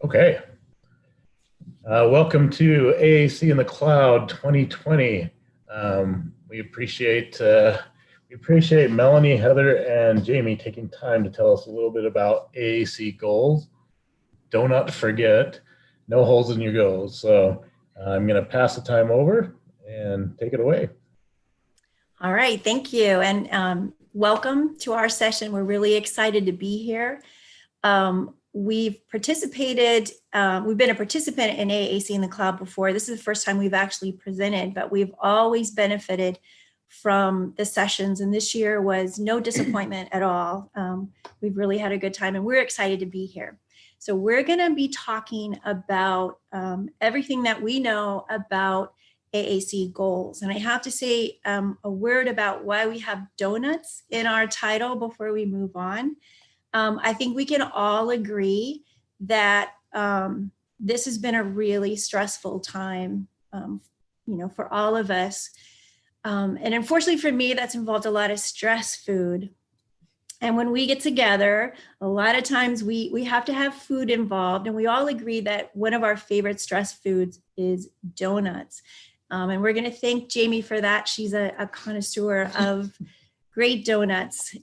Okay. Welcome to AAC in the Cloud 2020. We appreciate Melanie, Heather, and Jaime taking time to tell us a little bit about AAC goals. Do not forget, no holes in your goals. So I'm going to pass the time over and take it away. All right, thank you. And welcome to our session. We're really excited to be here. We've been a participant in AAC in the Cloud before. This is the first time we've actually presented, but we've always benefited from the sessions. And this year was no disappointment at all. We've really had a good time and we're excited to be here. So we're gonna be talking about everything that we know about AAC goals. And I have to say a word about why we have donuts in our title before we move on. I think we can all agree that this has been a really stressful time, for all of us. And unfortunately for me, that's involved a lot of stress food. And when we get together, a lot of times we have to have food involved, and we all agree that one of our favorite stress foods is donuts. And we're going to thank Jaime for that. She's a connoisseur of great donuts.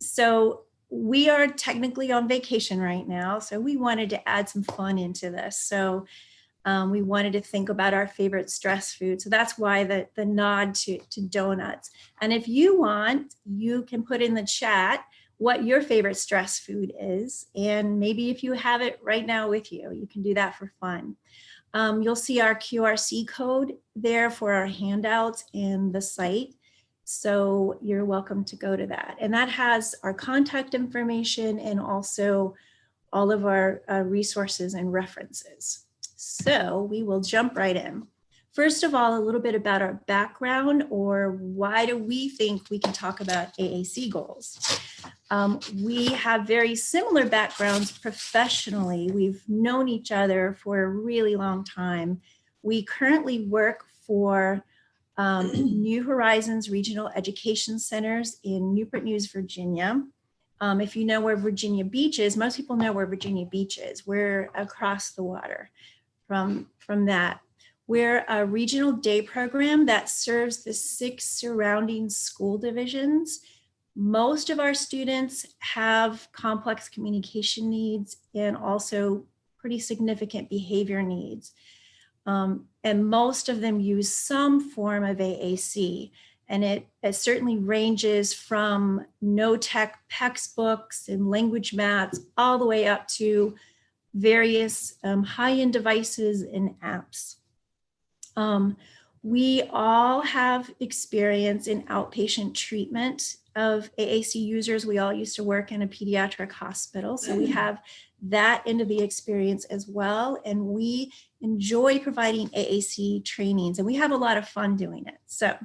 So we are technically on vacation right now, so we wanted to add some fun into this. So we wanted to think about our favorite stress food. So that's why the nod to donuts. And if you want, you can put in the chat what your favorite stress food is. And maybe if you have it right now with you, you can do that for fun. You'll see our QRC code there for our handouts and the site. So you're welcome to go to that. And that has our contact information and also all of our resources and references. So we will jump right in. First of all, a little bit about our background, or why do we think we can talk about AAC goals? We have very similar backgrounds professionally. We've known each other for a really long time. We currently work for New Horizons Regional Education Centers in Newport News, Virginia. If you know where Virginia Beach is, most people know where Virginia Beach is. We're across the water from that. We're a regional day program that serves the 6 surrounding school divisions. Most of our students have complex communication needs and also pretty significant behavior needs. And most of them use some form of AAC. And it certainly ranges from no-tech textbooks and language mats all the way up to various high-end devices and apps. We all have experience in outpatient treatment of AAC users. We all used to work in a pediatric hospital, so we have that end of the experience as well. And we enjoy providing AAC trainings, and we have a lot of fun doing it. So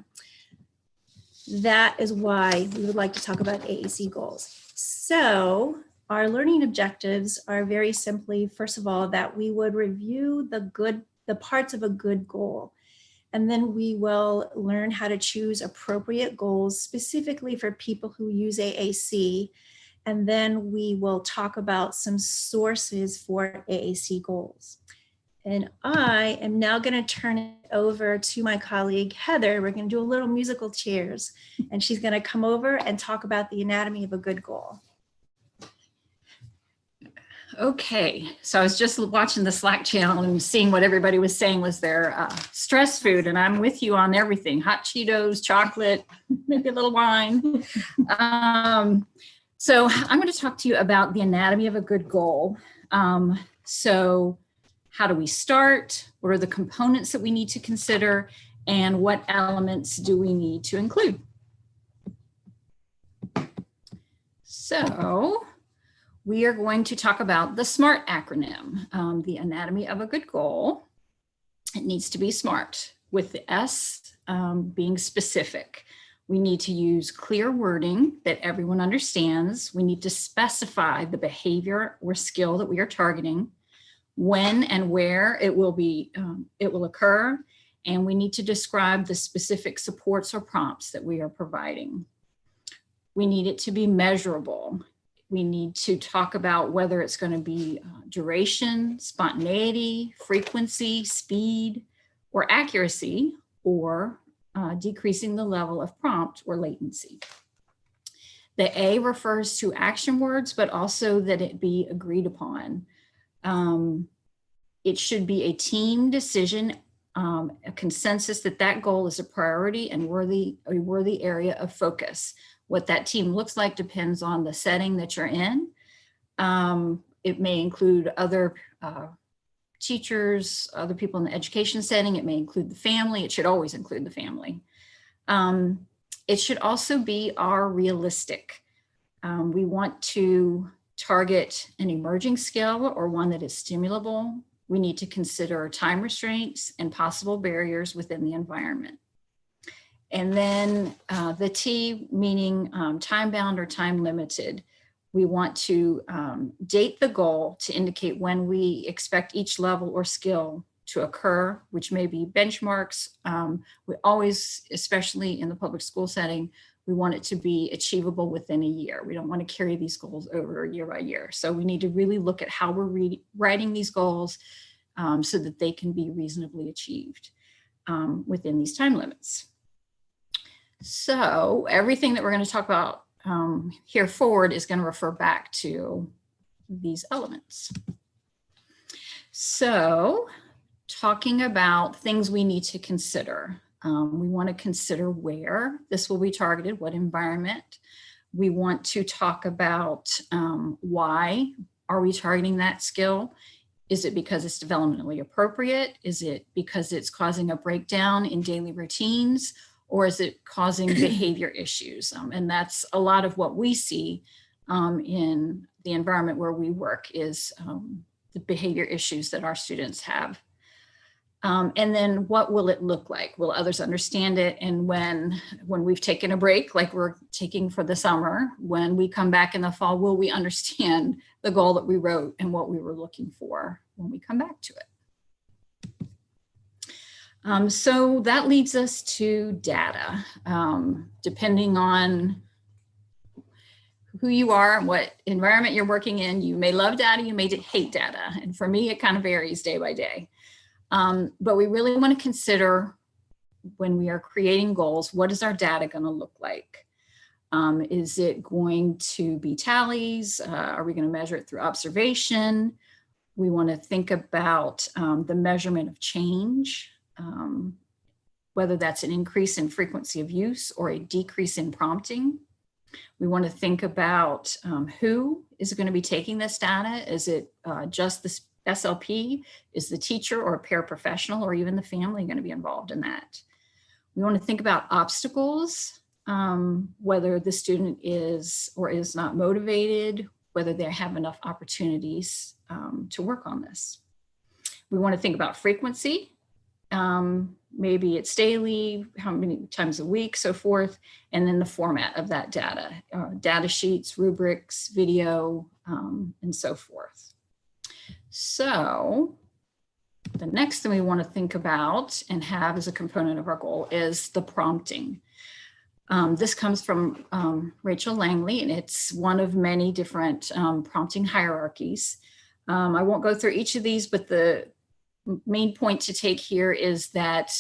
that is why we would like to talk about AAC goals. So our learning objectives are very simply, first of all, that we would review the parts of a good goal. And then we will learn how to choose appropriate goals specifically for people who use AAC. And then we will talk about some sources for AAC goals. And I am now going to turn it over to my colleague, Heather. We're going to do a little musical chairs, and she's going to come over and talk about the anatomy of a good goal. Okay, so I was just watching the Slack channel and seeing what everybody was saying was their stress food, and I'm with you on everything: hot Cheetos, chocolate, maybe a little wine. So I'm going to talk to you about the anatomy of a good goal. So how do we start? What are the components that we need to consider? And what elements do we need to include? So we are going to talk about the SMART acronym, the anatomy of a good goal. It needs to be SMART, with the S being specific. We need to use clear wording that everyone understands. We need to specify the behavior or skill that we are targeting, when and where it will occur, and we need to describe the specific supports or prompts that we are providing. We need it to be measurable. We need to talk about whether it's going to be duration, spontaneity, frequency, speed, or accuracy, or decreasing the level of prompt or latency. The A refers to action words, but also that it be agreed upon. It should be a team decision, a consensus that goal is a priority and a worthy area of focus. What that team looks like depends on the setting that you're in. It may include other teachers, other people in the education setting. It may include the family. It should always include the family. It should also be realistic. We want to target an emerging skill or one that is stimulable. We need to consider time restraints and possible barriers within the environment. And then the T, meaning time-bound or time-limited. We want to date the goal to indicate when we expect each level or skill to occur, which may be benchmarks. We always, especially in the public school setting, we want it to be achievable within a year. We don't want to carry these goals over year by year. So we need to really look at how we're writing these goals so that they can be reasonably achieved within these time limits. So everything that we're going to talk about here forward is going to refer back to these elements. So talking about things we need to consider. We want to consider where this will be targeted, what environment. We want to talk about why are we targeting that skill? Is it because it's developmentally appropriate? Is it because it's causing a breakdown in daily routines? Or is it causing behavior issues? And that's a lot of what we see in the environment where we work is the behavior issues that our students have. And then what will it look like? Will others understand it? And when we've taken a break, like we're taking for the summer, when we come back in the fall, will we understand the goal that we wrote and what we were looking for when we come back to it? So that leads us to data. Depending on who you are and what environment you're working in, you may love data, you may hate data. And for me, it kind of varies day by day. But we really want to consider when we are creating goals, what is our data going to look like? Is it going to be tallies? Are we going to measure it through observation? We want to think about the measurement of change. Whether that's an increase in frequency of use or a decrease in prompting. We want to think about who is going to be taking this data. Is it just the SLP? Is the teacher or a paraprofessional or even the family going to be involved in that? We want to think about obstacles, whether the student is or is not motivated, whether they have enough opportunities to work on this. We want to think about frequency. Maybe it's daily, how many times a week, so forth, and then the format of that data, data sheets, rubrics, video, and so forth. So the next thing we want to think about and have as a component of our goal is the prompting. This comes from Rachel Langley, and it's one of many different prompting hierarchies. I won't go through each of these, but the main point to take here is that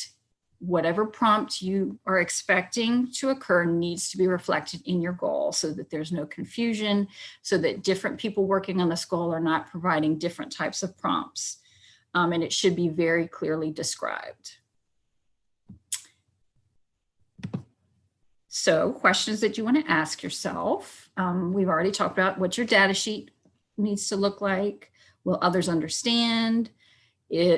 whatever prompt you are expecting to occur needs to be reflected in your goal so that there's no confusion, so that different people working on this goal are not providing different types of prompts. And it should be very clearly described. So questions that you want to ask yourself. We've already talked about what your data sheet needs to look like. Will others understand?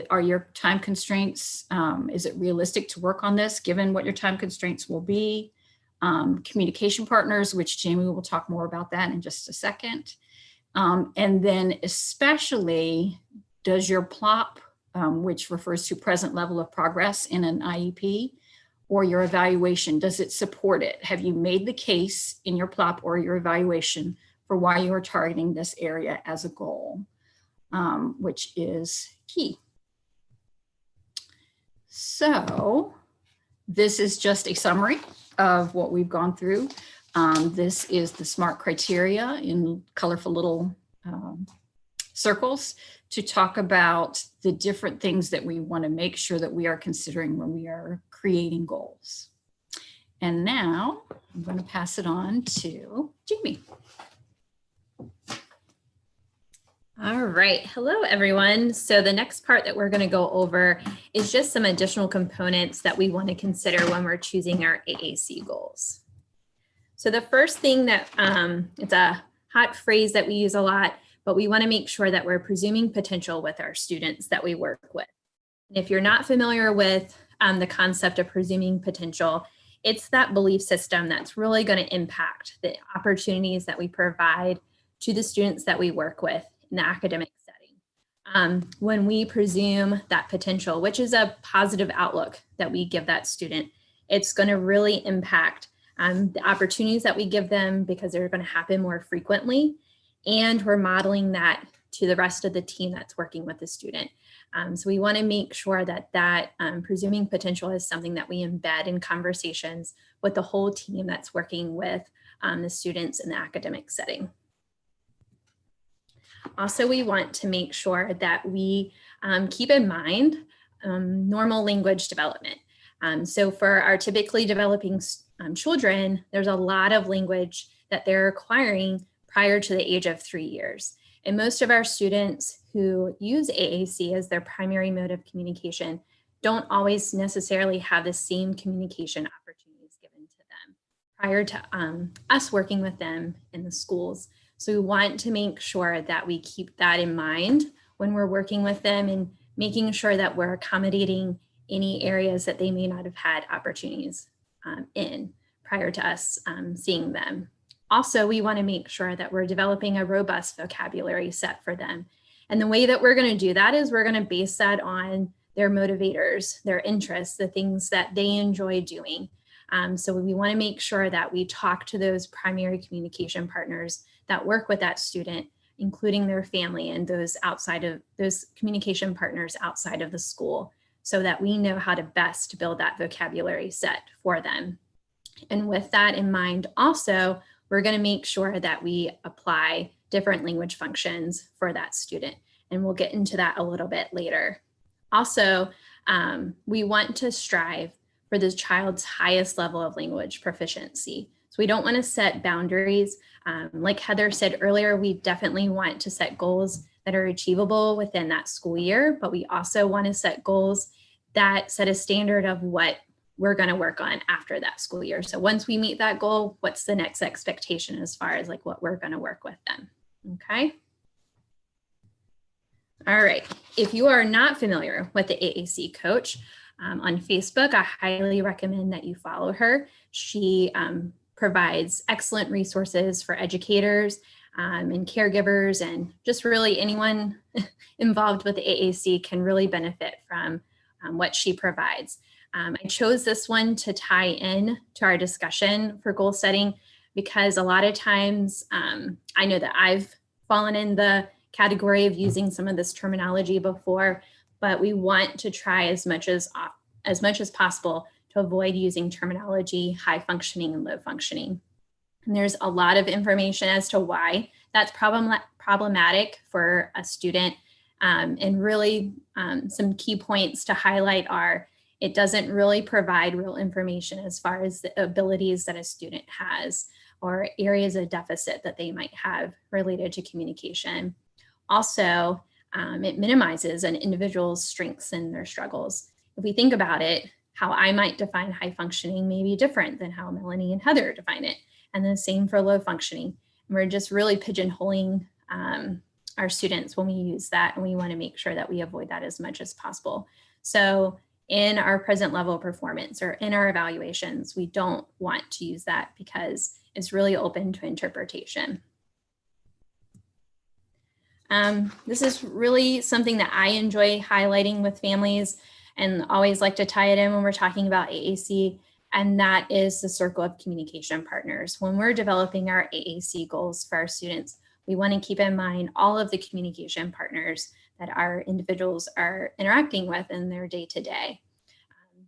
Are your time constraints, is it realistic to work on this given what your time constraints will be? Communication partners, which Jaime will talk more about that in just a second. And then especially, does your PLOP, which refers to present level of progress in an IEP, or your evaluation, does it support it? Have you made the case in your PLOP or your evaluation for why you are targeting this area as a goal, which is key. So this is just a summary of what we've gone through. This is the SMART criteria in colorful little circles to talk about the different things that we want to make sure that we are considering when we are creating goals. And now I'm going to pass it on to Jaime. All right. Hello, everyone. So the next part that we're going to go over is just some additional components that we want to consider when we're choosing our AAC goals. So the first thing that it's a hot phrase that we use a lot, but we want to make sure that we're presuming potential with our students that we work with. And if you're not familiar with the concept of presuming potential, it's that belief system that's really going to impact the opportunities that we provide to the students that we work with in the academic setting. When we presume that potential, which is a positive outlook that we give that student, it's going to really impact the opportunities that we give them because they're going to happen more frequently. And we're modeling that to the rest of the team that's working with the student. So we want to make sure that presuming potential is something that we embed in conversations with the whole team that's working with the students in the academic setting. Also, we want to make sure that we keep in mind normal language development. So for our typically developing children, there's a lot of language that they're acquiring prior to the age of 3 years. And most of our students who use AAC as their primary mode of communication don't always necessarily have the same communication opportunities given to them prior to us working with them in the schools. So we want to make sure that we keep that in mind when we're working with them and making sure that we're accommodating any areas that they may not have had opportunities in prior to us seeing them. Also, we want to make sure that we're developing a robust vocabulary set for them. And the way that we're going to do that is we're going to base that on their motivators, their interests, the things that they enjoy doing. So we want to make sure that we talk to those primary communication partners that work with that student, including their family and those communication partners outside of the school, so that we know how to best build that vocabulary set for them. And with that in mind, also, we're going to make sure that we apply different language functions for that student. And we'll get into that a little bit later. Also, we want to strive for the child's highest level of language proficiency. So we don't want to set boundaries. Like Heather said earlier, we definitely want to set goals that are achievable within that school year, but we also want to set goals that set a standard of what we're going to work on after that school year. So once we meet that goal, what's the next expectation as far as like what we're going to work with them? Okay. All right. If you are not familiar with the AAC coach on Facebook, I highly recommend that you follow her. She provides excellent resources for educators and caregivers, and just really anyone involved with the AAC can really benefit from what she provides. I chose this one to tie in to our discussion for goal setting because a lot of times I know that I've fallen in the category of using some of this terminology before, but we want to try as much as possible to avoid using terminology high functioning and low functioning. And there's a lot of information as to why that's problematic for a student. And really some key points to highlight are it doesn't really provide real information as far as the abilities that a student has or areas of deficit that they might have related to communication. Also, it minimizes an individual's strengths and their struggles. If we think about it, how I might define high functioning may be different than how Melanie and Heather define it. And the same for low functioning. And we're just really pigeonholing our students when we use that. And we want to make sure that we avoid that as much as possible. So in our present level performance or in our evaluations, we don't want to use that because it's really open to interpretation. This is really something that I enjoy highlighting with families and always like to tie it in when we're talking about AAC, and that is the circle of communication partners. When we're developing our AAC goals for our students, we want to keep in mind all of the communication partners that our individuals are interacting with in their day-to-day.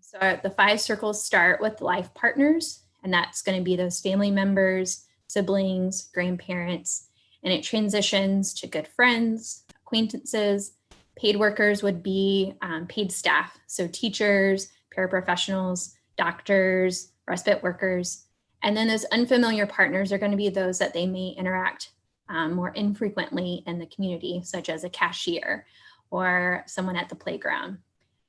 So the 5 circles start with life partners, And that's going to be those family members, siblings, grandparents, and it transitions to good friends, acquaintances. Paid workers would be paid staff, so teachers, paraprofessionals, doctors, respite workers. And then those unfamiliar partners are going to be those that they may interact more infrequently in the community, such as a cashier or someone at the playground.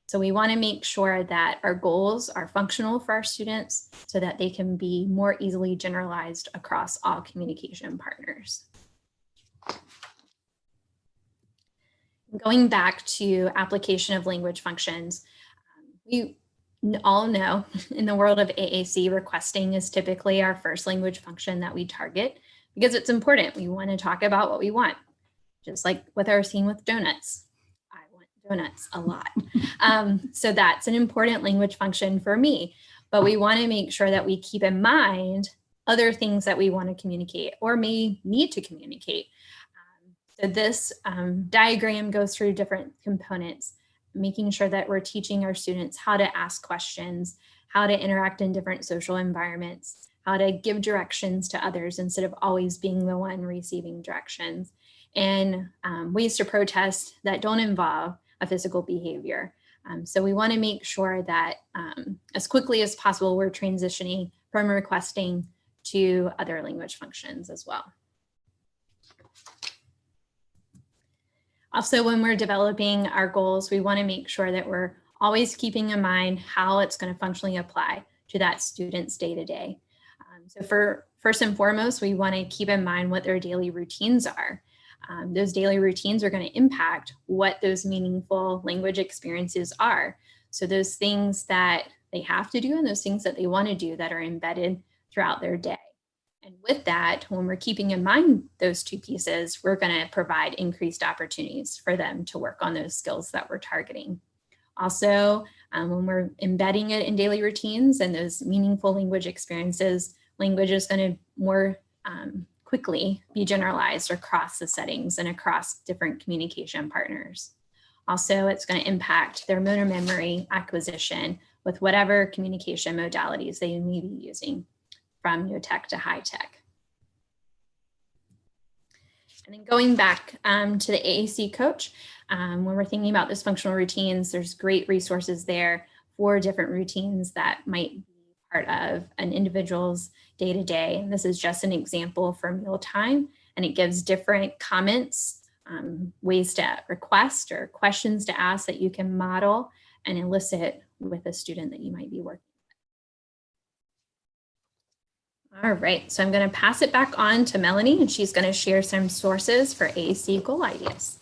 So we want to make sure that our goals are functional for our students so that they can be more easily generalized across all communication partners. Going back to application of language functions, we all know in the world of AAC, requesting is typically our first language function that we target because it's important. We want to talk about what we want, just like with our scene with donuts. I want donuts a lot. So that's an important language function for me, but we want to make sure that we keep in mind other things that we want to communicate or may need to communicate. So this diagram goes through different components, making sure that we're teaching our students how to ask questions, how to interact in different social environments, how to give directions to others instead of always being the one receiving directions, and ways to protest that don't involve a physical behavior. So we want to make sure that as quickly as possible, we're transitioning from requesting to other language functions as well. Also, when we're developing our goals, we want to make sure that we're always keeping in mind how it's going to functionally apply to that student's day-to-day. So first and foremost, we want to keep in mind what their daily routines are. Those daily routines are going to impact what those meaningful language experiences are. So those things that they have to do and those things that they want to do that are embedded throughout their day. And with that, when we're keeping in mind those two pieces, we're going to provide increased opportunities for them to work on those skills that we're targeting. Also, when we're embedding it in daily routines and those meaningful language experiences, language is going to more quickly be generalized across the settings and across different communication partners. Also, it's going to impact their motor memory acquisition with whatever communication modalities they may be using, from no tech to high tech. And then going back to the AAC coach, when we're thinking about those functional routines, there's great resources there for different routines that might be part of an individual's day-to-day. And this is just an example for mealtime, and it gives different comments, ways to request or questions to ask that you can model and elicit with a student that you might be working with. All right, so I'm going to pass it back on to Melanie, and she's going to share some sources for AAC goal ideas.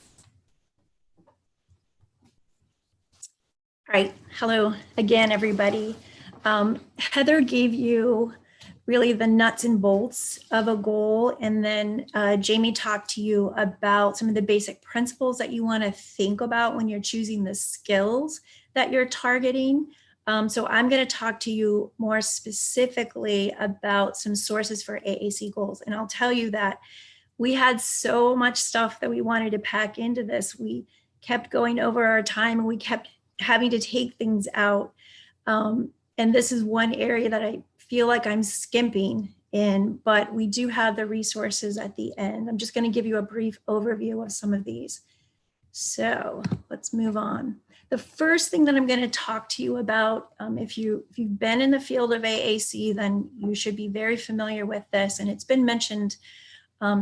All right, hello again, everybody. Heather gave you really the nuts and bolts of a goal, and then Jaime talked to you about some of the basic principles that you want to think about when you're choosing the skills that you're targeting. So I'm going to talk to you more specifically about some sources for AAC goals. And I'll tell you that we had so much stuff that we wanted to pack into this. We kept going over our time and we kept having to take things out. And this is one area that I feel like I'm skimping in, but we do have the resources at the end. I'm just going to give you a brief overview of some of these. So let's move on. The first thing that I'm going to talk to you about, if you've been in the field of AAC, then you should be very familiar with this. And it's been mentioned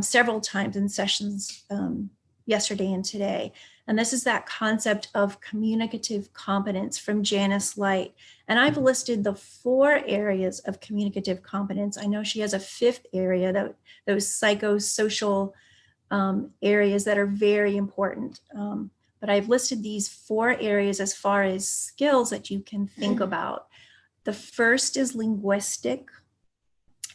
several times in sessions yesterday and today. And this is that concept of communicative competence from Janice Light. And I've listed the 4 areas of communicative competence. I know she has a 5th area, those psychosocial areas that are very important. But I've listed these 4 areas as far as skills that you can think about. The first is linguistic,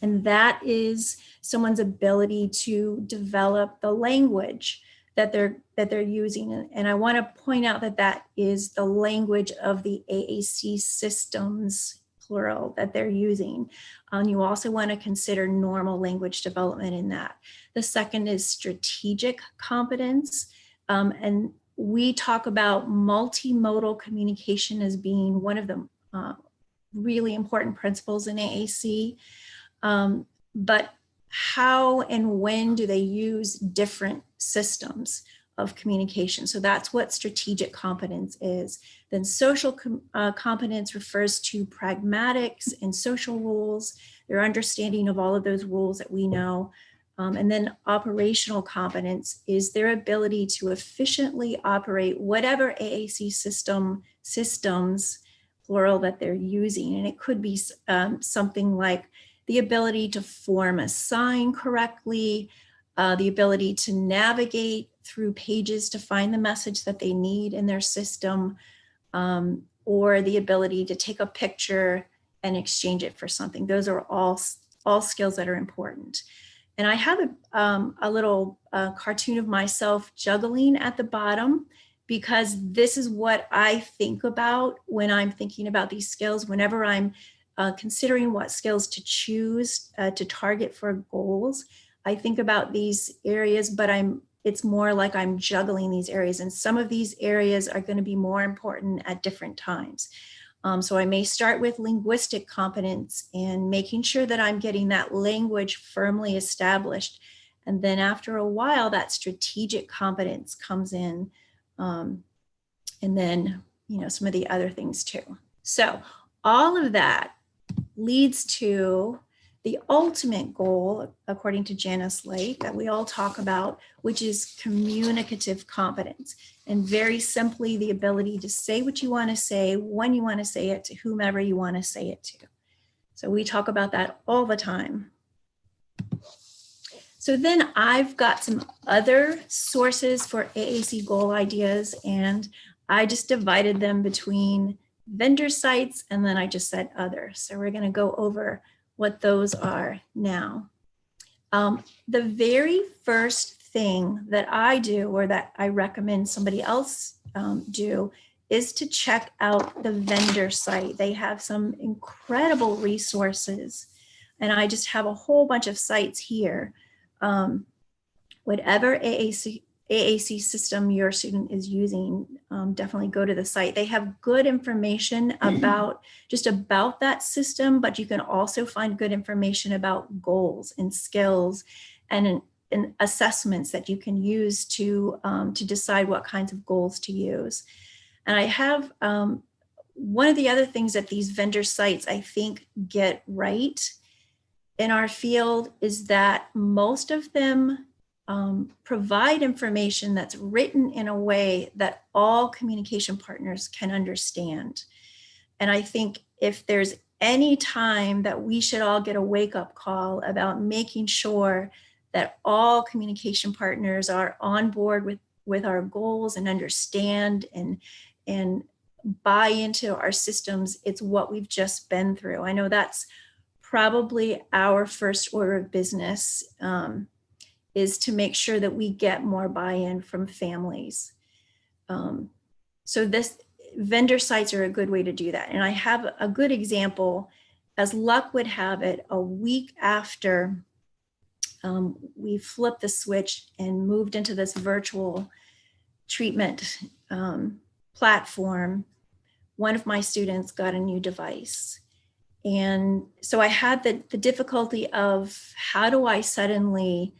and that is someone's ability to develop the language that they're using. And I want to point out that that is the language of the AAC systems, plural, that they're using. You also want to consider normal language development in that. The second is strategic competence, and we talk about multimodal communication as being one of really important principles in AAC. But how and when do they use different systems of communication? So that's what strategic competence is. Then social competence refers to pragmatics and social rules, their understanding of all of those rules that we know. And then operational competence is their ability to efficiently operate whatever AAC systems, plural, that they're using. And it could be something like the ability to form a sign correctly, the ability to navigate through pages to find the message that they need in their system, or the ability to take a picture and exchange it for something. Those are all skills that are important. And I have a little cartoon of myself juggling at the bottom, because this is what I think about when I'm thinking about these skills. Whenever I'm considering what skills to choose to target for goals, I think about these areas, but it's more like I'm juggling these areas. And some of these areas are going to be more important at different times. So I may start with linguistic competence and making sure that I'm getting that language firmly established. And then after a while, that strategic competence comes in. And then, some of the other things too. So all of that leads to the ultimate goal, according to Janice Lake, that we all talk about, which is communicative competence. And very simply, the ability to say what you want to say, when you want to say it, to whomever you want to say it to. So we talk about that all the time. So then I've got some other sources for AAC goal ideas, and I just divided them between vendor sites, and then I just said other. So we're going to go over what those are now. The very first thing that I do, or that I recommend somebody else do, is to check out the vendor site. They have some incredible resources, and I just have a whole bunch of sites here. Whatever AAC system your student is using, definitely go to the site. They have good information about that system, but you can also find good information about goals and skills and assessments that you can use to decide what kinds of goals to use. And I have one of the other things that these vendor sites, I think, get right in our field is that most of them provide information that's written in a way that all communication partners can understand. And I think if there's any time that we should all get a wake-up call about making sure that all communication partners are on board with our goals and understand and buy into our systems, it's what we've just been through. I know that's probably our first order of business, is to make sure that we get more buy-in from families. So this vendor sites are a good way to do that. And I have a good example, as luck would have it, a week after we flipped the switch and moved into this virtual treatment platform, one of my students got a new device. And so I had the difficulty of, how do I suddenly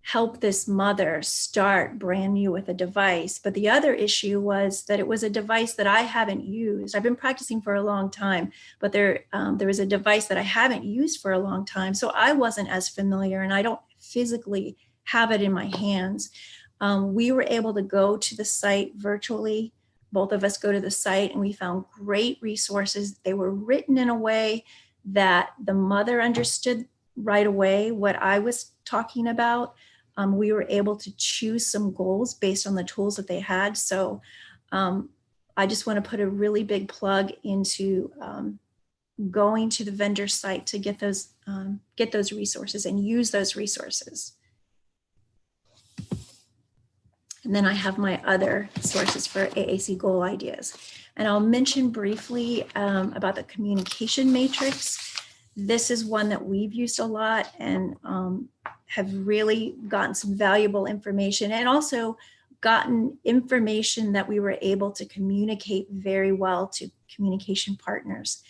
help this mother start brand new with a device? But the other issue was that it was a device that I haven't used. I've been practicing for a long time, but there was a device that I haven't used for a long time. So I wasn't as familiar, and I don't physically have it in my hands. We were able to go to the site virtually. Both of us go to the site, and we found great resources. They were written in a way that the mother understood right away what I was talking about. We were able to choose some goals based on the tools that they had. So I just want to put a really big plug into going to the vendor site to get those resources and use those resources. And then I have my other sources for AAC goal ideas. And I'll mention briefly about the communication matrix. This is one that we've used a lot and have really gotten some valuable information, and also gotten information that we were able to communicate very well to communication partners.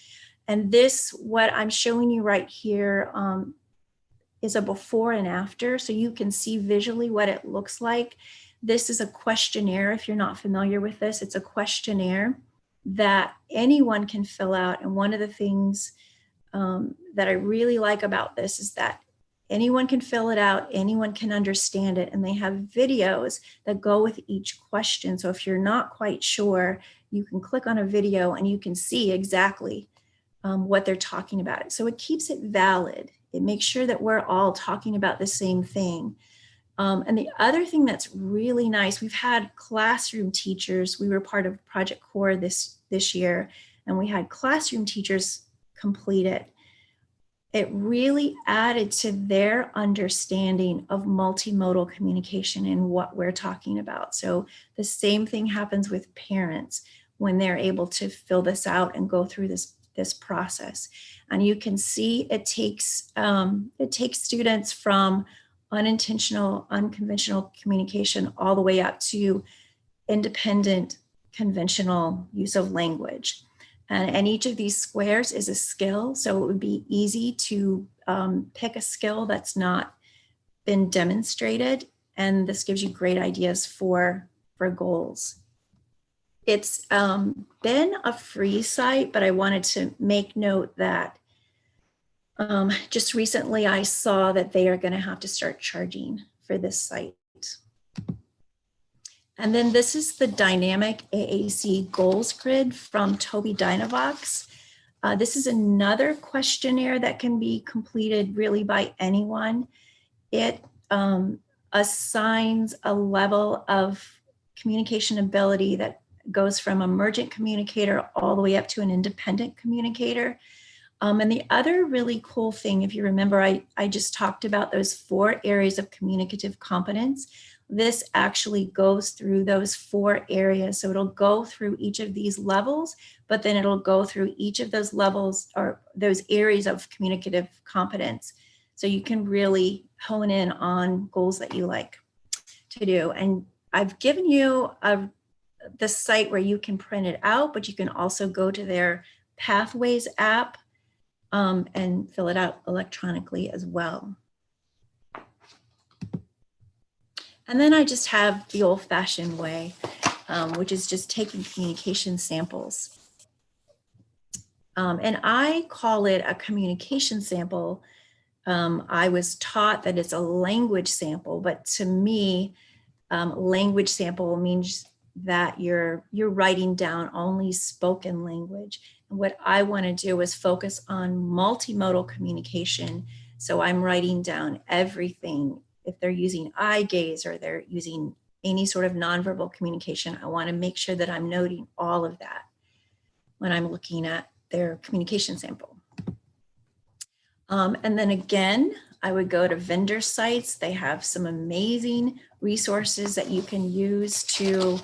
And this, what I'm showing you right here, is a before and after, so you can see visually what it looks like. This is a questionnaire. If you're not familiar with this, it's a questionnaire that anyone can fill out. And one of the things that I really like about this is that anyone can fill it out, anyone can understand it, and they have videos that go with each question. So if you're not quite sure, you can click on a video and you can see exactly what they're talking about. So it keeps it valid. It makes sure that we're all talking about the same thing. And the other thing that's really nice, we've had classroom teachers. We were part of Project Core this year, and we had classroom teachers complete it. It really added to their understanding of multimodal communication and what we're talking about. So the same thing happens with parents when they're able to fill this out and go through this process. And you can see it takes students from unintentional, unconventional communication all the way up to independent, conventional use of language. And each of these squares is a skill. So it would be easy to pick a skill that's not been demonstrated. And this gives you great ideas for goals. It's been a free site, but I wanted to make note that just recently I saw that they are going to have to start charging for this site. And then this is the dynamic AAC goals grid from Toby Dynavox. This is another questionnaire that can be completed really by anyone. It assigns a level of communication ability that goes from emergent communicator all the way up to an independent communicator. And the other really cool thing, if you remember, I just talked about those 4 areas of communicative competence. This actually goes through those 4 areas. So it'll go through each of these levels, but then it'll go through each of those levels or those areas of communicative competence. So you can really hone in on goals that you like to do. And I've given you the site where you can print it out, but you can also go to their Pathways app and fill it out electronically as well. And then I just have the old-fashioned way, which is just taking communication samples. And I call it a communication sample. I was taught that it's a language sample, but to me, language sample means that you're writing down only spoken language. And what I want to do is focus on multimodal communication. So I'm writing down everything. If they're using eye gaze or they're using any sort of nonverbal communication, I want to make sure that I'm noting all of that when I'm looking at their communication sample. And then again, I would go to vendor sites. They have some amazing resources that you can use to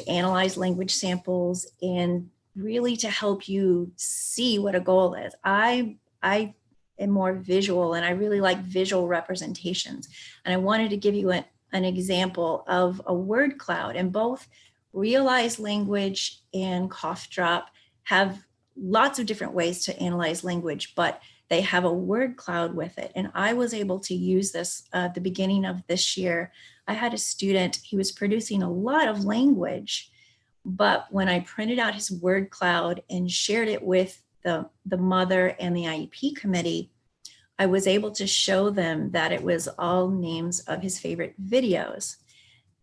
analyze language samples and really to help you see what a goal is. I am more visual and I really like visual representations. And I wanted to give you an example of a word cloud, and both Realize Language and Cough Drop have lots of different ways to analyze language, but they have a word cloud with it. And I was able to use this at the beginning of this year. I had a student, he was producing a lot of language, but when I printed out his word cloud and shared it with the mother and the IEP committee, I was able to show them that it was all names of his favorite videos.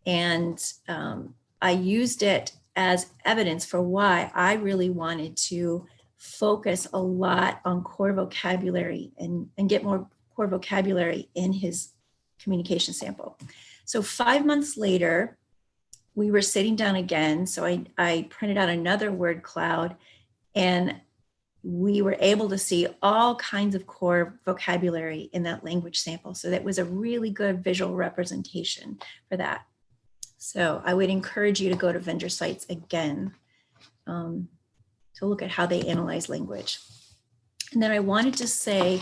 And I used it as evidence for why I really wanted to focus a lot on core vocabulary and get more core vocabulary in his communication sample. So 5 months later, we were sitting down again. So I printed out another word cloud and we were able to see all kinds of core vocabulary in that language sample. So that was a really good visual representation for that. So I would encourage you to go to vendor sites again to look at how they analyze language. And then I wanted to say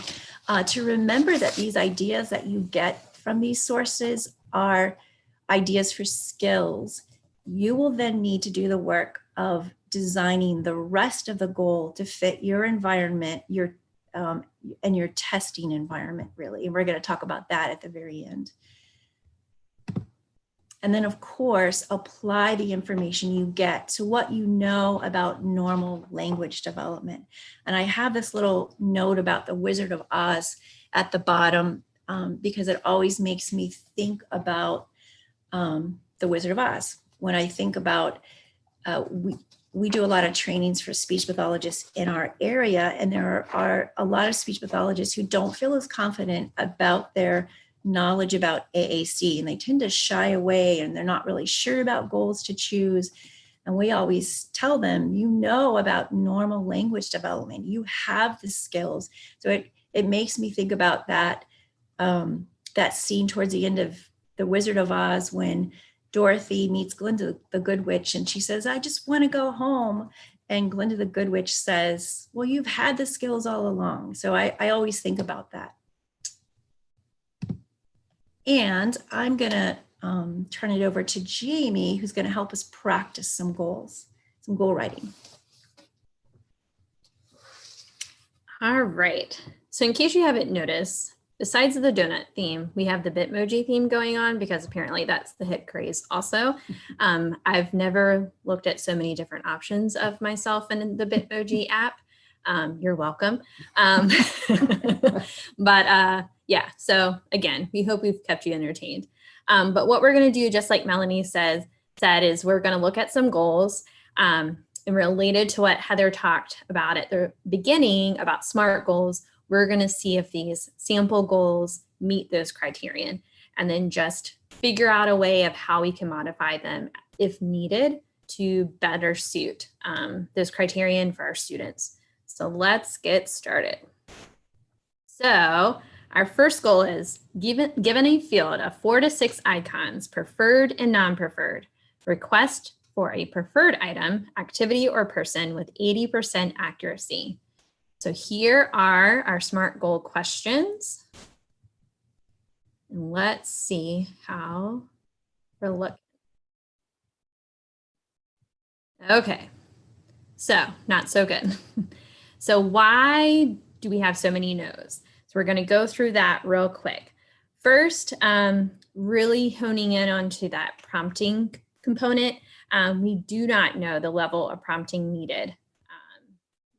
to remember that these ideas that you get from these sources are ideas for skills. You will then need to do the work of designing the rest of the goal to fit your environment, and your testing environment, really. And we're going to talk about that at the very end. And then, of course, apply the information you get to what you know about normal language development. And I have this little note about the Wizard of Oz at the bottom because it always makes me think about the Wizard of Oz. When I think about, we do a lot of trainings for speech pathologists in our area, and there are a lot of speech pathologists who don't feel as confident about their knowledge about AAC, and they tend to shy away, and they're not really sure about goals to choose. And we always tell them, you know about normal language development, you have the skills. So it makes me think about that scene towards the end of The Wizard of Oz when Dorothy meets Glinda the Good Witch, and she says, I just want to go home. And Glinda the Good Witch says, well, you've had the skills all along. So I always think about that. And I'm going to turn it over to Jaime, who's going to help us practice some goals, some goal writing. All right. So in case you haven't noticed, besides the donut theme, we have the Bitmoji theme going on because apparently that's the hit craze also. I've never looked at so many different options of myself in the Bitmoji app. You're welcome. But yeah, so again, we hope we've kept you entertained. But what we're going to do, just like Melanie said, is we're going to look at some goals and related to what Heather talked about at the beginning about SMART goals. We're going to see if these sample goals meet those criterion, and then just figure out a way of how we can modify them if needed to better suit those criterion for our students. So let's get started. So our first goal is given a field of 4 to 6 icons, preferred and non-preferred, request for a preferred item, activity, or person with 80% accuracy. So here are our SMART goal questions. And let's see how we're looking. Okay, so not so good. So why do we have so many no's? So we're going to go through that real quick. First, really honing in onto that prompting component. We do not know the level of prompting needed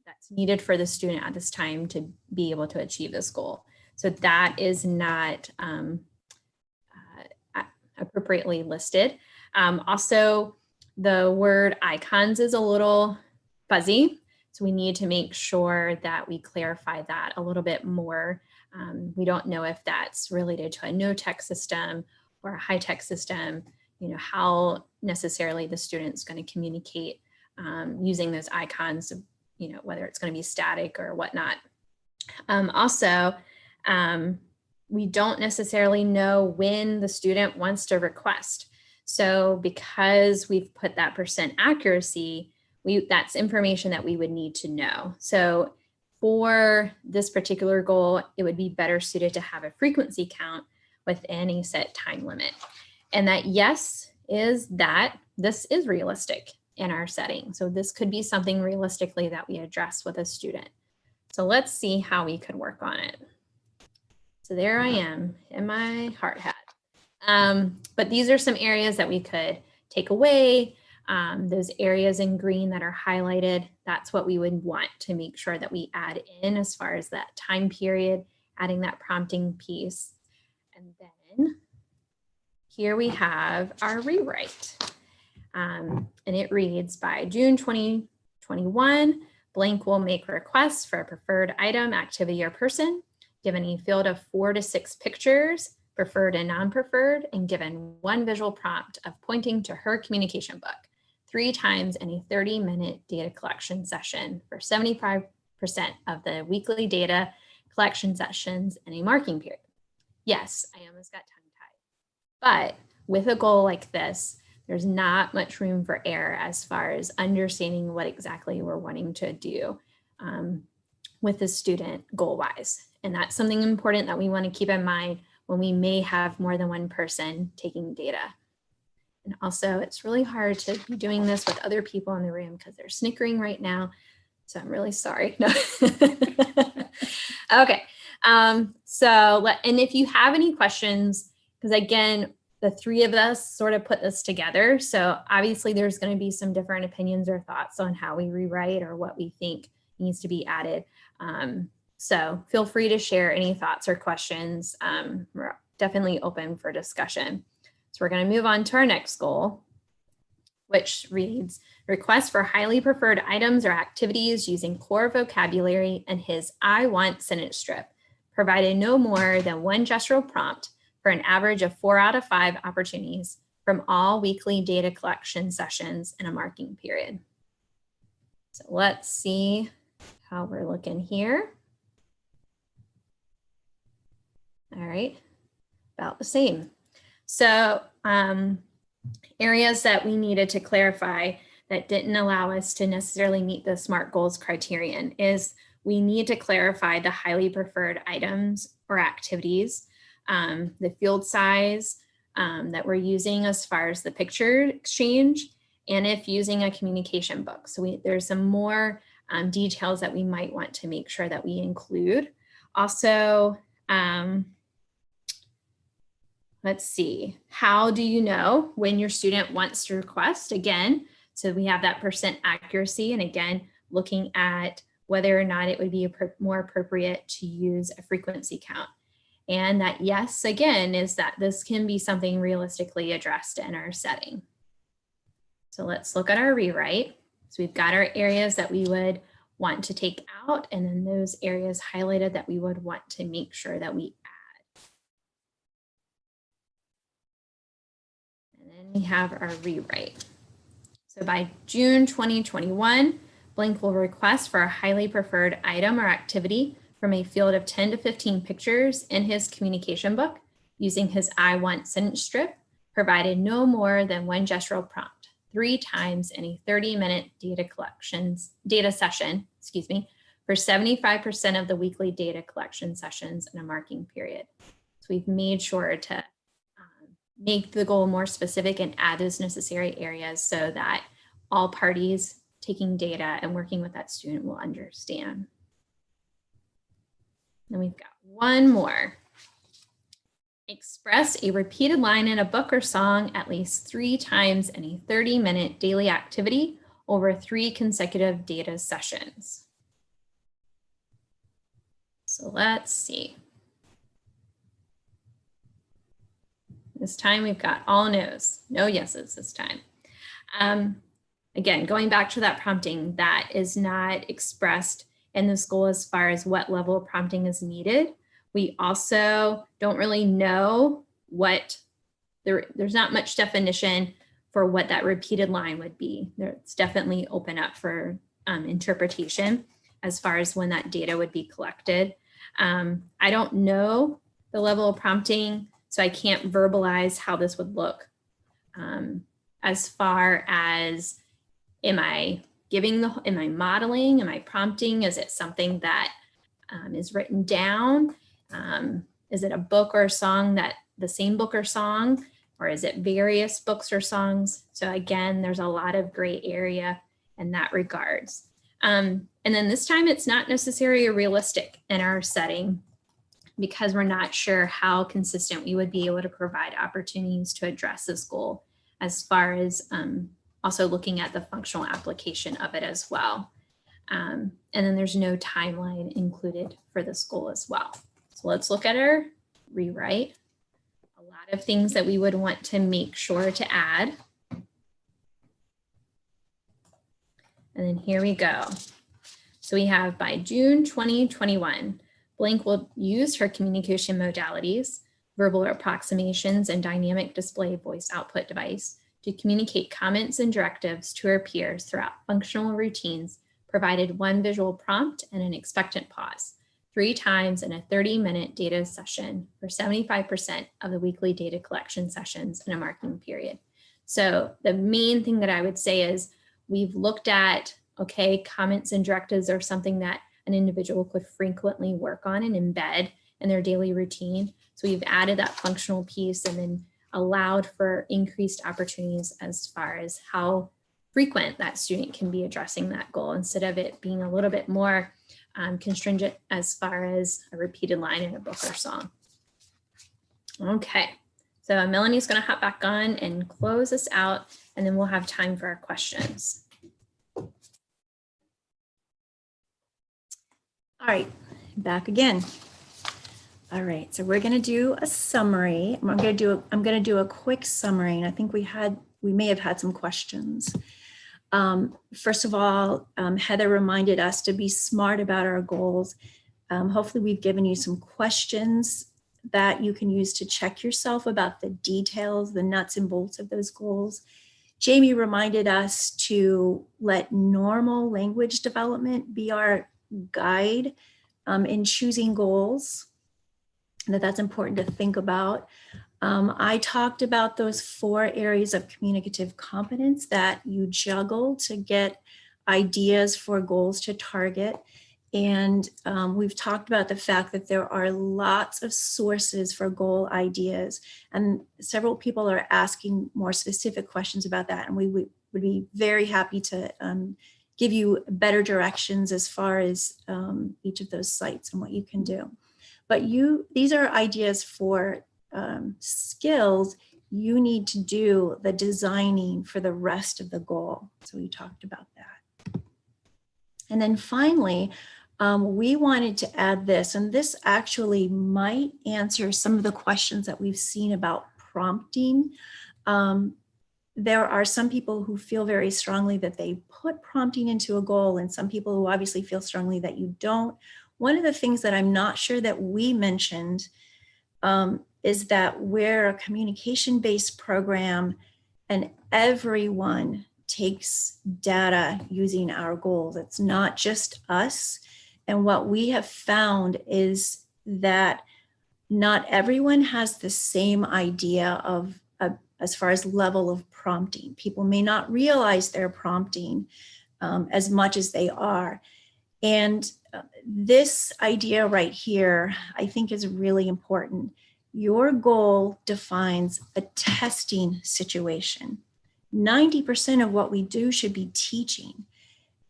that's needed for the student at this time to be able to achieve this goal. So that is not appropriately listed. Also, the word icons is a little fuzzy. So we need to make sure that we clarify that a little bit more. We don't know if that's related to a no-tech system or a high-tech system, you know, how necessarily the student's going to communicate using those icons, you know, whether it's going to be static or whatnot. Also, we don't necessarily know when the student wants to request. So because we've put that % accuracy, that's information that we would need to know. So for this particular goal, it would be better suited to have a frequency count within a set time limit. And that yes is that this is realistic in our setting. So this could be something realistically that we address with a student. So let's see how we could work on it. So there I am in my hard hat. But these are some areas that we could take away. Those areas in green that are highlighted, that's what we would want to make sure that we add in as far as that time period, adding that prompting piece. And then here we have our rewrite. And it reads, by June 2021, blank will make requests for a preferred item, activity, or person, given a field of 4 to 6 pictures, preferred and non-preferred, and given 1 visual prompt of pointing to her communication book 3 times in a 30-minute data collection session for 75% of the weekly data collection sessions in a marking period. Yes, I almost got tongue-tied. But with a goal like this, there's not much room for error as far as understanding what exactly we're wanting to do with the student goal-wise. And that's something important that we want to keep in mind when we may have more than one person taking data. And also it's really hard to be doing this with other people in the room because they're snickering right now. So I'm really sorry. No. Okay. And if you have any questions, because again, the three of us sort of put this together. So obviously there's going to be some different opinions or thoughts on how we rewrite or what we think needs to be added. So feel free to share any thoughts or questions. We're definitely open for discussion. So we're going to move on to our next goal, which reads, request for highly preferred items or activities using core vocabulary and his I want sentence strip, provided no more than one gestural prompt for an average of 4 out of 5 opportunities from all weekly data collection sessions in a marking period. So let's see how we're looking here. All right, about the same. So areas that we needed to clarify that didn't allow us to necessarily meet the SMART goals criterion is we need to clarify the highly preferred items or activities, the field size that we're using as far as the picture exchange, and if using a communication book. So there's some more details that we might want to make sure that we include. Also, let's see, how do you know when your student wants to request? Again, so we have that % accuracy, and again, looking at whether or not it would be more appropriate to use a frequency count. And that yes, again, is that this can be something realistically addressed in our setting. So let's look at our rewrite. So we've got our areas that we would want to take out, and then those areas highlighted that we would want to make sure that we add. And then we have our rewrite. So by June 2021, blank will request for a highly preferred item or activity from a field of 10 to 15 pictures in his communication book using his I want sentence strip, provided no more than one gestural prompt 3 times in a 30-minute data session, for 75% of the weekly data collection sessions in a marking period. So we've made sure to make the goal more specific and add those necessary areas so that all parties taking data and working with that student will understand. Then we've got one more. Express a repeated line in a book or song at least 3 times in a 30-minute daily activity over 3 consecutive data sessions. So let's see. This time we've got all no's, no yeses this time. Again, going back to that prompting, that is not expressed in this goal as far as what level of prompting is needed. We also don't really know what, there's not much definition for what that repeated line would be. It's definitely open up for interpretation as far as when that data would be collected. I don't know the level of prompting, so I can't verbalize how this would look. As far as, am I modeling? Am I prompting? Is it something that is written down? Is it a book or a song the same book or song, or is it various books or songs? So again, there's a lot of gray area in that regards. And then this time it's not necessarily realistic in our setting because we're not sure how consistent we would be able to provide opportunities to address this goal, as far as also looking at the functional application of it as well. And then there's no timeline included for this goal as well. So let's look at our rewrite. A lot of things that we would want to make sure to add. And then here we go. So we have by June 2021, blank will use her communication modalities, verbal approximations, and dynamic display voice output device to communicate comments and directives to her peers throughout functional routines, provided 1 visual prompt and an expectant pause 3 times in a 30-minute data session for 75% of the weekly data collection sessions in a marking period. So the main thing that I would say is we've looked at, okay, comments and directives are something that an individual could frequently work on and embed in their daily routine. So we've added that functional piece, and then allowed for increased opportunities as far as how frequent that student can be addressing that goal, instead of it being a little bit more constringent as far as a repeated line in a book or song. Okay, so Melanie's going to hop back on and close us out, and then we'll have time for our questions. All right, back again. All right, so we're going to do a summary. I'm going to do a quick summary, and I think we may have had some questions. First of all, Heather reminded us to be smart about our goals. Hopefully we've given you some questions that you can use to check yourself about the details, the nuts and bolts of those goals. Jaime reminded us to let normal language development be our guide in choosing goals, and that's important to think about. I talked about those 4 areas of communicative competence that you juggle to get ideas for goals to target. And we've talked about the fact that there are lots of sources for goal ideas. And several people are asking more specific questions about that. And we would be very happy to give you better directions as far as each of those sites and what you can do. But these are ideas for skills you need to do the designing for the rest of the goal. So we talked about that. And then finally, we wanted to add this, and this actually might answer some of the questions that we've seen about prompting. There are some people who feel very strongly that they put prompting into a goal, and some people who obviously feel strongly that you don't. One of the things that I'm not sure that we mentioned is that we're a communication-based program, and everyone takes data using our goals. It's not just us. And what we have found is that not everyone has the same idea of as far as level of prompting. People may not realize they're prompting as much as they are. And this idea right here, I think, is really important. Your goal defines a testing situation. 90% of what we do should be teaching.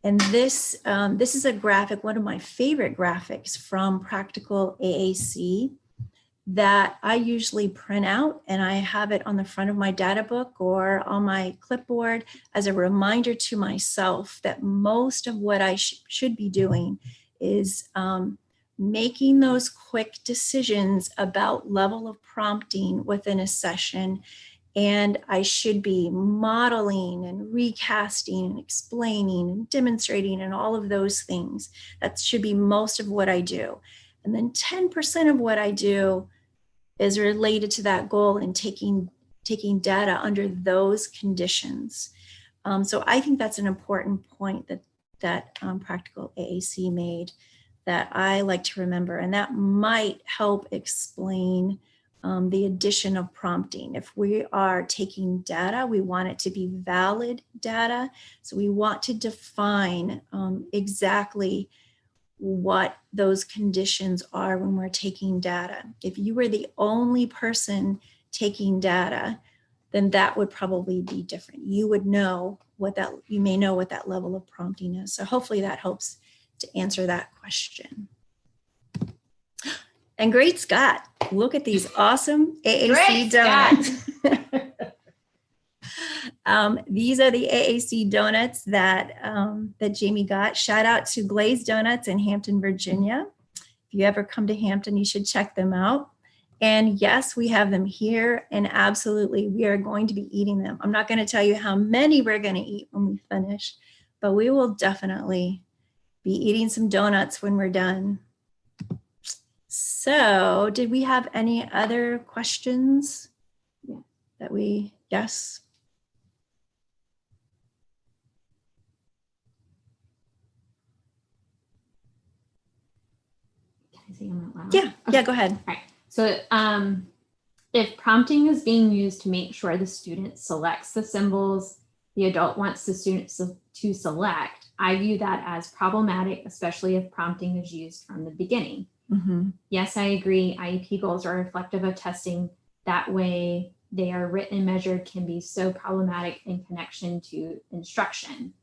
And this is a graphic, one of my favorite graphics from Practical AAC that I usually print out, and I have it on the front of my data book or on my clipboard as a reminder to myself that most of what I should be doing is making those quick decisions about level of prompting within a session. And I should be modeling and recasting and explaining and demonstrating and all of those things. That should be most of what I do. And then 10% of what I do is related to that goal and taking data under those conditions. So I think that's an important point that Practical AAC made that I like to remember, and that might help explain the addition of prompting. If we are taking data, we want it to be valid data. So we want to define exactly what those conditions are when we're taking data. If you were the only person taking data, then that would probably be different. You would know you may know what that level of prompting is. So hopefully that helps to answer that question. And great, Scott, look at these awesome AAC donuts. These are the AAC donuts that Jaime got. Shout out to Glazed Donuts in Hampton, Virginia. If you ever come to Hampton, you should check them out. And yes, we have them here, and absolutely, we are going to be eating them. I'm not going to tell you how many we're going to eat when we finish, but we will definitely be eating some donuts when we're done. So did we have any other questions yes? Can I say them out loud? Yeah, okay. Yeah, go ahead. All right. So if prompting is being used to make sure the student selects the symbols the adult wants the student to select, I view that as problematic, especially if prompting is used from the beginning. Mm-hmm. Yes, I agree. IEP goals are reflective of testing. That way, they are written and measured can be so problematic in connection to instruction.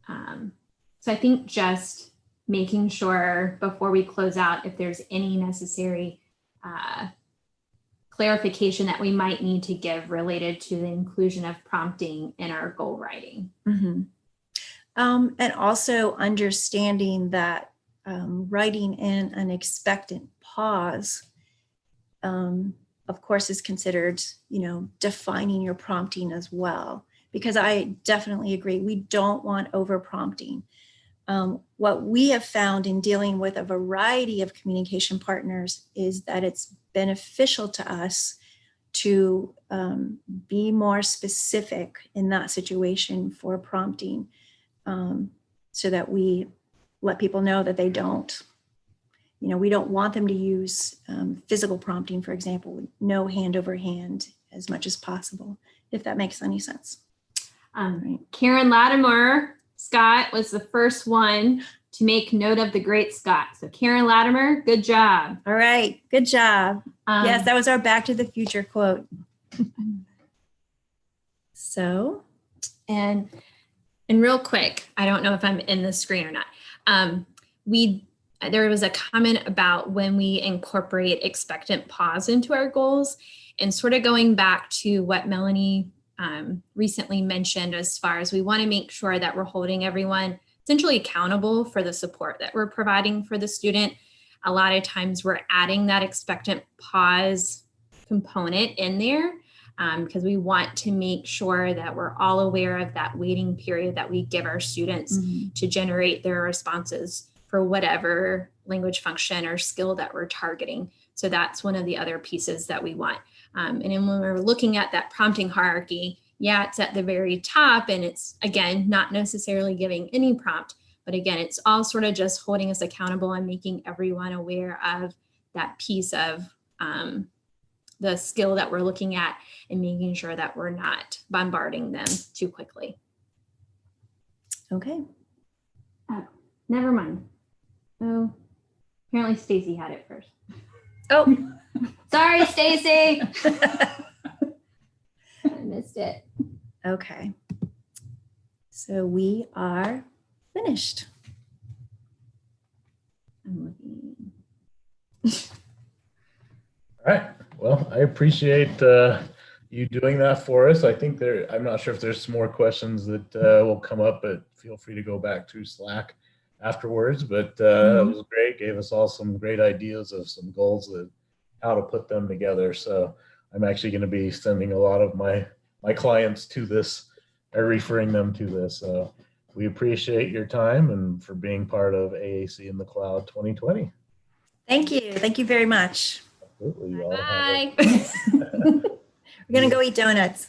So I think just making sure before we close out, if there's any necessary clarification that we might need to give related to the inclusion of prompting in our goal writing. Mm-hmm. And also understanding that writing in an expectant pause, of course, is considered, defining your prompting as well, because I definitely agree. We don't want over prompting. What we have found in dealing with a variety of communication partners is that it's beneficial to us to be more specific in that situation for prompting, so that we let people know that they don't, we don't want them to use physical prompting, for example, no hand over hand as much as possible, if that makes any sense. Right. Karen Latimer Scott was the first one to make note of the great Scott. So Karen Latimer, good job. All right, good job. Yes, that was our Back to the Future quote. So, and real quick, I don't know if I'm in the screen or not. There was a comment about when we incorporate expectant pause into our goals, and sort of going back to what Melanie recently mentioned, as far as we want to make sure that we're holding everyone essentially accountable for the support that we're providing for the student. A lot of times we're adding that expectant pause component in there because we want to make sure that we're all aware of that waiting period that we give our students to generate their responses for whatever language function or skill that we're targeting. So that's one of the other pieces that we want. And then when we're looking at that prompting hierarchy, it's at the very top, and it's, again, not necessarily giving any prompt, but again, it's all sort of just holding us accountable and making everyone aware of that piece of the skill that we're looking at, and making sure that we're not bombarding them too quickly. Okay. Oh, never mind. Oh, apparently Stacy had it first. Oh, sorry, Stacy. I missed it. Okay. So we are finished. I'm looking. All right. Well, I appreciate you doing that for us. I think I'm not sure if there's some more questions that will come up, but feel free to go back to Slack afterwards. But that was great. Gave us all some great ideas of some goals that how to put them together. So I'm actually going to be sending a lot of my clients to this, or referring them to this. So we appreciate your time and for being part of AAC in the Cloud 2020. Thank you. Thank you very much. Absolutely. Bye. We're going to go eat donuts.